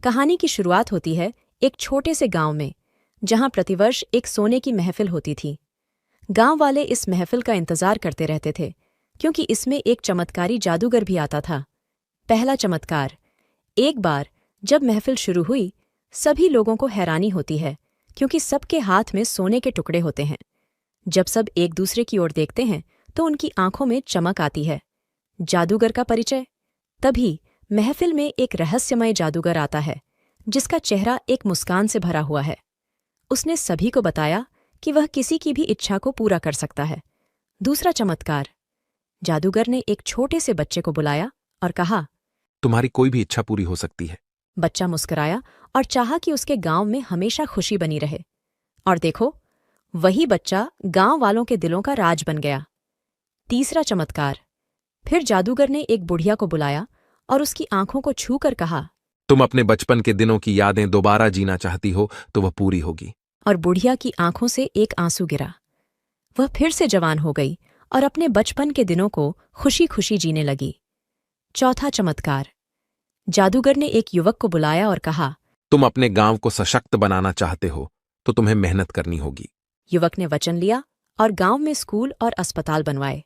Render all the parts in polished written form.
कहानी की शुरुआत होती है एक छोटे से गांव में, जहां प्रतिवर्ष एक सोने की महफिल होती थी। गांव वाले इस महफिल का इंतजार करते रहते थे, क्योंकि इसमें एक चमत्कारी जादूगर भी आता था। पहला चमत्कार। एक बार जब महफिल शुरू हुई, सभी लोगों को हैरानी होती है, क्योंकि सबके हाथ में सोने के टुकड़े होते हैं। जब सब एक दूसरे की ओर देखते हैं तो उनकी आंखों में चमक आती है। जादूगर का परिचय। तभी महफिल में एक रहस्यमय जादूगर आता है, जिसका चेहरा एक मुस्कान से भरा हुआ है। उसने सभी को बताया कि वह किसी की भी इच्छा को पूरा कर सकता है। दूसरा चमत्कार। जादूगर ने एक छोटे से बच्चे को बुलाया और कहा, तुम्हारी कोई भी इच्छा पूरी हो सकती है। बच्चा मुस्कुराया और चाहा कि उसके गांव में हमेशा खुशी बनी रहे। और देखो, वही बच्चा गांव वालों के दिलों का राज बन गया। तीसरा चमत्कार। फिर जादूगर ने एक बुढ़िया को बुलाया और उसकी आंखों को छूकर कहा, तुम अपने बचपन के दिनों की यादें दोबारा जीना चाहती हो तो वह पूरी होगी। और बुढ़िया की आंखों से एक आंसू गिरा। वह फिर से जवान हो गई और अपने बचपन के दिनों को खुशी खुशी जीने लगी। चौथा चमत्कार। जादूगर ने एक युवक को बुलाया और कहा, तुम अपने गांव को सशक्त बनाना चाहते हो तो तुम्हें मेहनत करनी होगी। युवक ने वचन लिया और गांव में स्कूल और अस्पताल बनवाए।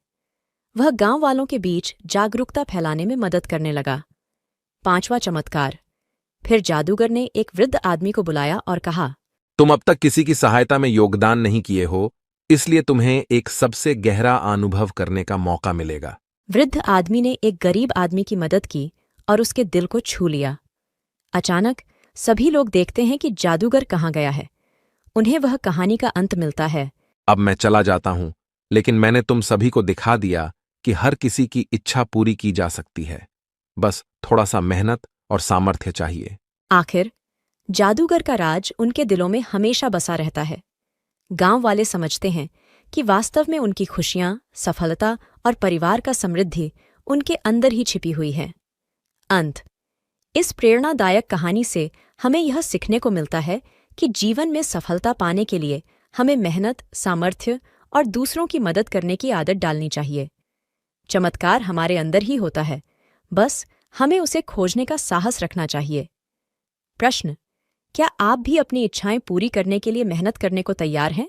वह गांव वालों के बीच जागरूकता फैलाने में मदद करने लगा। पांचवा चमत्कार। फिर जादूगर ने एक वृद्ध आदमी को बुलाया और कहा, तुम अब तक किसी की सहायता में योगदान नहीं किए हो, इसलिए तुम्हें एक सबसे गहरा अनुभव करने का मौका मिलेगा। वृद्ध आदमी ने एक गरीब आदमी की मदद की और उसके दिल को छू लिया। अचानक सभी लोग देखते हैं कि जादूगर कहाँ गया है। उन्हें वह कहानी का अंत मिलता है। अब मैं चला जाता हूं, लेकिन मैंने तुम सभी को दिखा दिया कि हर किसी की इच्छा पूरी की जा सकती है। बस थोड़ा सा मेहनत और सामर्थ्य चाहिए। आखिर जादूगर का राज उनके दिलों में हमेशा बसा रहता है। गांव वाले समझते हैं कि वास्तव में उनकी खुशियां, सफलता और परिवार का समृद्धि उनके अंदर ही छिपी हुई है। अंत। इस प्रेरणादायक कहानी से हमें यह सीखने को मिलता है कि जीवन में सफलता पाने के लिए हमें मेहनत, सामर्थ्य और दूसरों की मदद करने की आदत डालनी चाहिए। चमत्कार हमारे अंदर ही होता है, बस हमें उसे खोजने का साहस रखना चाहिए। प्रश्न: क्या आप भी अपनी इच्छाएं पूरी करने के लिए मेहनत करने को तैयार हैं?